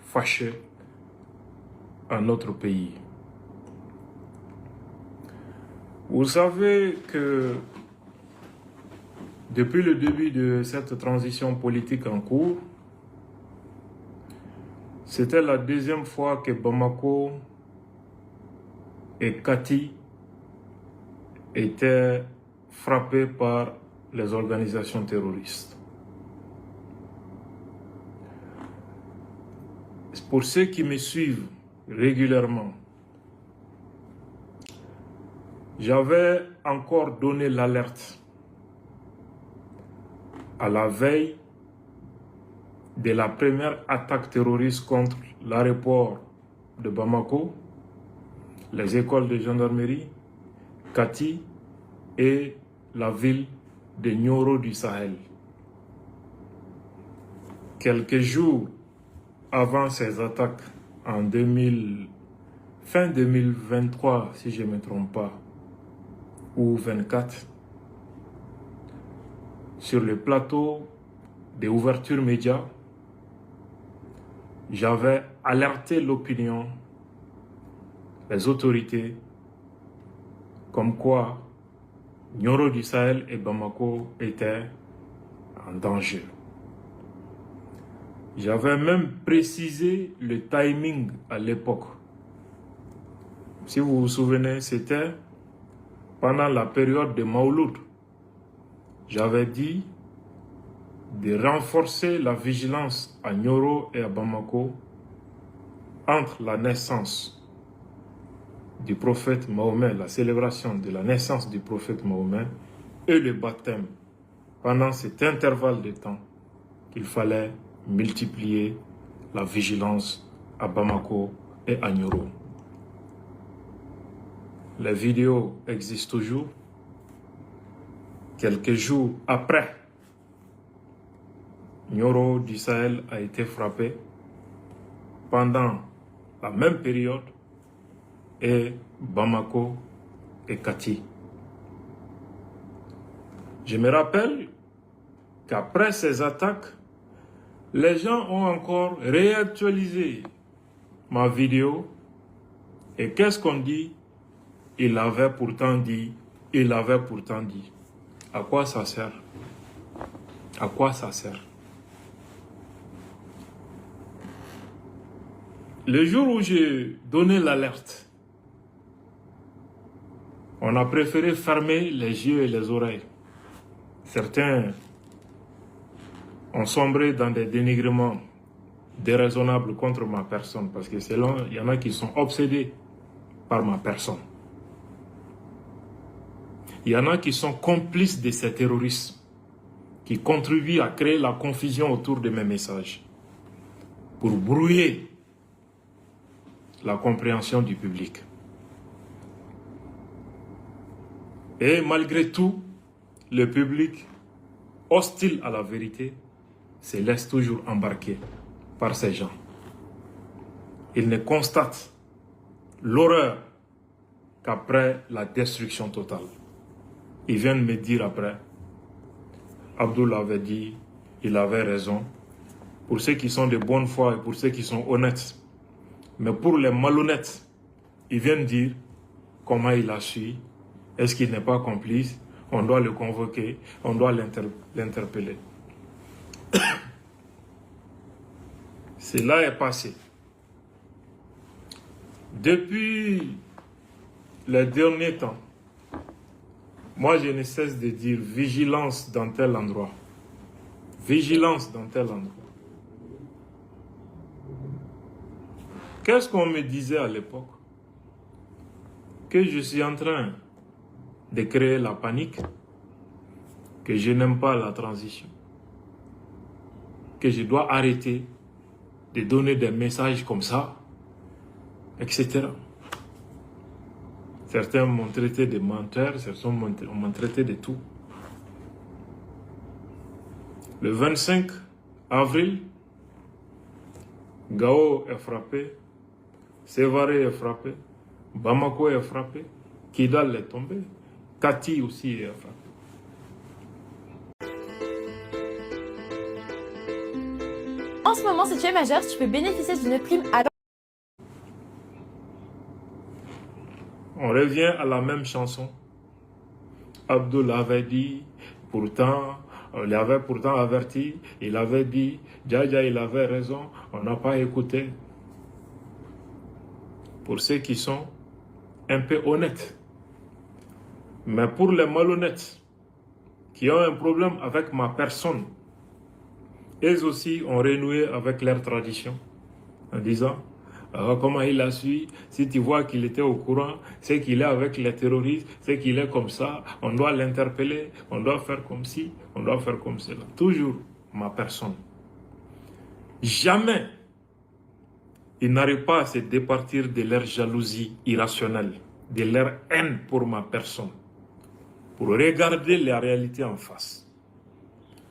fâché à notre pays. Vous savez que depuis le début de cette transition politique en cours, c'était la deuxième fois que Bamako et Kati étaient frappés par les organisations terroristes. Pour ceux qui me suivent régulièrement, j'avais encore donné l'alerte à la veille de la première attaque terroriste contre l'aéroport de Bamako, les écoles de gendarmerie, Kati et la ville de Nioro du Sahel. Quelques jours avant ces attaques, en fin 2023, si je ne me trompe pas, ou 24, sur le plateau de Ouverture Média, j'avais alerté l'opinion, les autorités, comme quoi Nioro du Sahel et Bamako étaient en danger. J'avais même précisé le timing à l'époque. Si vous vous souvenez, c'était pendant la période de Mauloud. J'avais dit de renforcer la vigilance à Nioro et à Bamako entre la naissance du prophète Mahomet, la célébration de la naissance du prophète Mahomet et le baptême. Pendant cet intervalle de temps, il fallait multiplier la vigilance à Bamako et à Nioro. Les vidéos existent toujours. Quelques jours après, Nioro du Sahel a été frappé pendant la même période et Bamako et Kati. Je me rappelle qu'après ces attaques, les gens ont encore réactualisé ma vidéo. Et qu'est-ce qu'on dit? Il avait pourtant dit, il avait pourtant dit. À quoi ça sert? À quoi ça sert? Le jour où j'ai donné l'alerte, on a préféré fermer les yeux et les oreilles. Certains ont sombré dans des dénigrements déraisonnables contre ma personne, parce que il y en a qui sont obsédés par ma personne. Il y en a qui sont complices de ces terroristes, qui contribuent à créer la confusion autour de mes messages, pour brouiller la compréhension du public. Et malgré tout, le public, hostile à la vérité, se laisse toujours embarquer par ces gens. Ils ne constatent l'horreur qu'après la destruction totale. Ils viennent me dire après, Abdoul avait dit, il avait raison, pour ceux qui sont de bonne foi et pour ceux qui sont honnêtes. Mais pour les malhonnêtes, ils viennent dire comment il a su, est-ce qu'il n'est pas complice, on doit le convoquer, on doit l'interpeller. Cela est passé. Depuis les derniers temps, moi je ne cesse de dire vigilance dans tel endroit. Vigilance dans tel endroit. Qu'est-ce qu'on me disait à l'époque? Que je suis en train de créer la panique, que je n'aime pas la transition, que je dois arrêter de donner des messages comme ça, etc. Certains m'ont traité de menteur, certains m'ont traité de tout. Le 25 avril, Gao est frappé, Sévaré est frappé, Bamako est frappé, Kidal est tombé, Kati aussi est frappé. En ce moment, c'est si tu es majeur, tu peux bénéficier d'une prime à... On revient à la même chanson. Abdul avait dit, pourtant, on l'avait pourtant averti, il avait dit, Djaja, il avait raison, on n'a pas écouté. Pour ceux qui sont un peu honnêtes. Mais pour les malhonnêtes, qui ont un problème avec ma personne, eux aussi ont renoué avec leur tradition, en disant, comment il a su, si tu vois qu'il était au courant, c'est qu'il est avec les terroristes, c'est qu'il est comme ça, on doit l'interpeller, on doit faire comme ci, on doit faire comme cela. Toujours ma personne. Jamais ils n'arrivent pas à se départir de leur jalousie irrationnelle, de leur haine pour ma personne, pour regarder la réalité en face.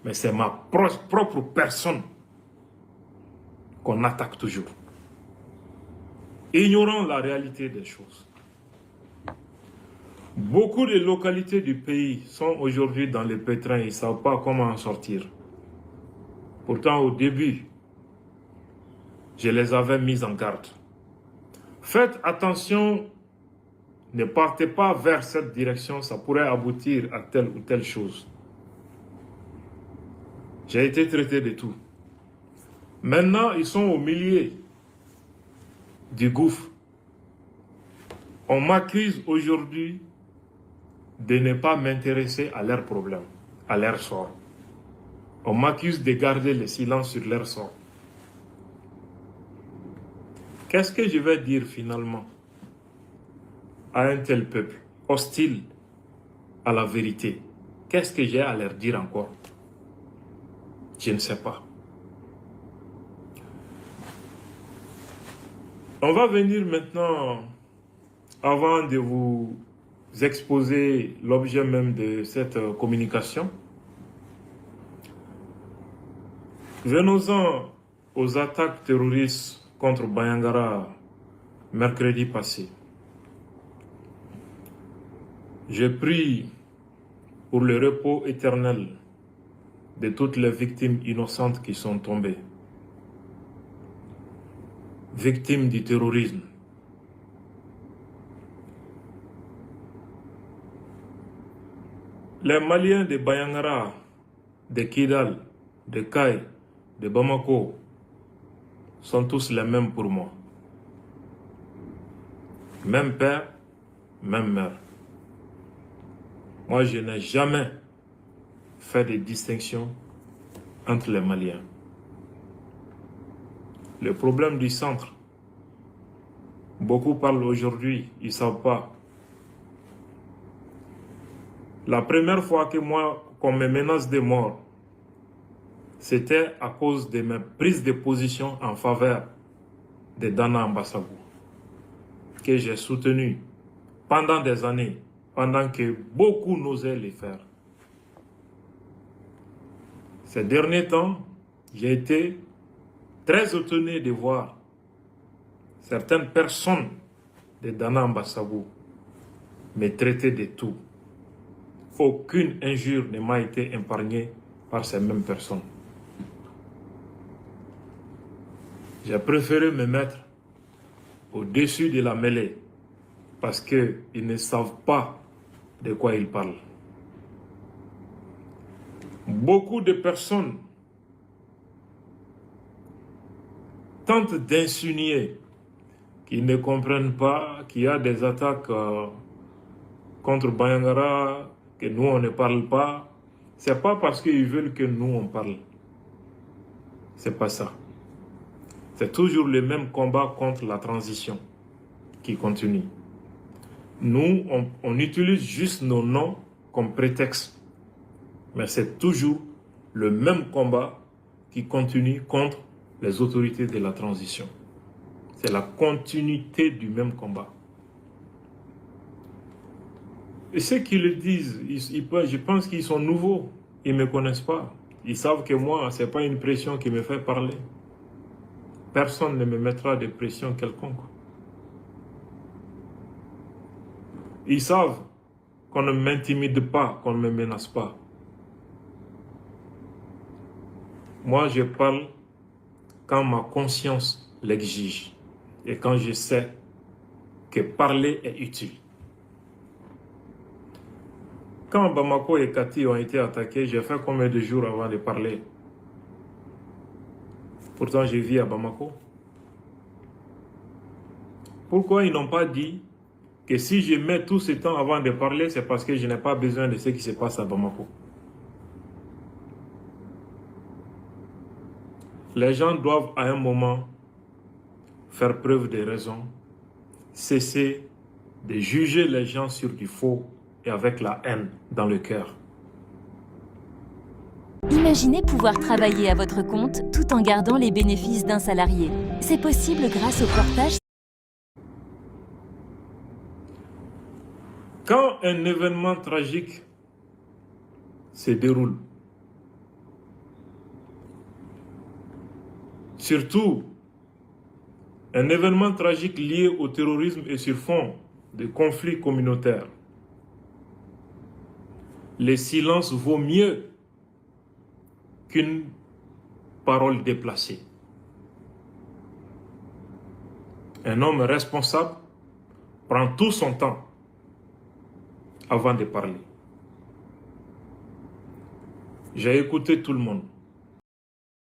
Mais c'est ma propre personne qu'on attaque toujours, ignorant la réalité des choses. Beaucoup de localités du pays sont aujourd'hui dans le pétrin, ils ne savent pas comment en sortir. Pourtant, au début, je les avais mis en garde. Faites attention, ne partez pas vers cette direction, ça pourrait aboutir à telle ou telle chose. J'ai été traité de tout. Maintenant, ils sont au milieu du gouffre. On m'accuse aujourd'hui de ne pas m'intéresser à leurs problèmes, à leur sort. On m'accuse de garder le silence sur leur sort. Qu'est-ce que je vais dire finalement à un tel peuple hostile à la vérité? Qu'est-ce que j'ai à leur dire encore? Je ne sais pas. On va venir maintenant, avant de vous exposer l'objet même de cette communication. Venons-en aux attaques terroristes contre Bayangara mercredi passé. Je prie pour le repos éternel de toutes les victimes innocentes qui sont tombées, victimes du terrorisme. Les Maliens de Bayangara, de Kidal, de Kay, de Bamako sont tous les mêmes pour moi. Même père, même mère. Moi, je n'ai jamais fait de distinction entre les Maliens. Le problème du centre, beaucoup parlent aujourd'hui, ils ne savent pas. La première fois que qu'on me menace de mort, c'était à cause de mes prises de position en faveur de Dana Ambassagou, que j'ai soutenu pendant des années, pendant que beaucoup n'osaient le faire. Ces derniers temps, j'ai été très étonné de voir certaines personnes de Dana Ambassagou me traiter de tout. Aucune injure ne m'a été épargnée par ces mêmes personnes. J'ai préféré me mettre au-dessus de la mêlée parce qu'ils ne savent pas de quoi ils parlent. Beaucoup de personnes tentent d'insinuer qu'ils ne comprennent pas qu'il y a des attaques contre Bayangara, que nous on ne parle pas. C'est pas parce qu'ils veulent que nous on parle. C'est pas ça. C'est toujours le même combat contre la transition qui continue. Nous, on utilise juste nos noms comme prétexte. Mais c'est toujours le même combat qui continue contre les autorités de la transition. C'est la continuité du même combat. Et ceux qui le disent, je pense qu'ils sont nouveaux. Ils ne me connaissent pas. Ils savent que moi, ce n'est pas une pression qui me fait parler. Personne ne me mettra de pression quelconque. Ils savent qu'on ne m'intimide pas, qu'on ne me menace pas. Moi, je parle quand ma conscience l'exige et quand je sais que parler est utile. Quand Bamako et Kati ont été attaqués, j'ai fait combien de jours avant de parler? Pourtant, je vis à Bamako. Pourquoi ils n'ont pas dit que si je mets tout ce temps avant de parler, c'est parce que je n'ai pas besoin de ce qui se passe à Bamako? Les gens doivent à un moment faire preuve de raison, cesser de juger les gens sur du faux et avec la haine dans le cœur. Imaginez pouvoir travailler à votre compte tout en gardant les bénéfices d'un salarié. C'est possible grâce au portage. Quand un événement tragique se déroule, surtout un événement tragique lié au terrorisme et sur fond de conflits communautaires, le silence vaut mieux qu'une parole déplacée. Un homme responsable prend tout son temps avant de parler. J'ai écouté tout le monde.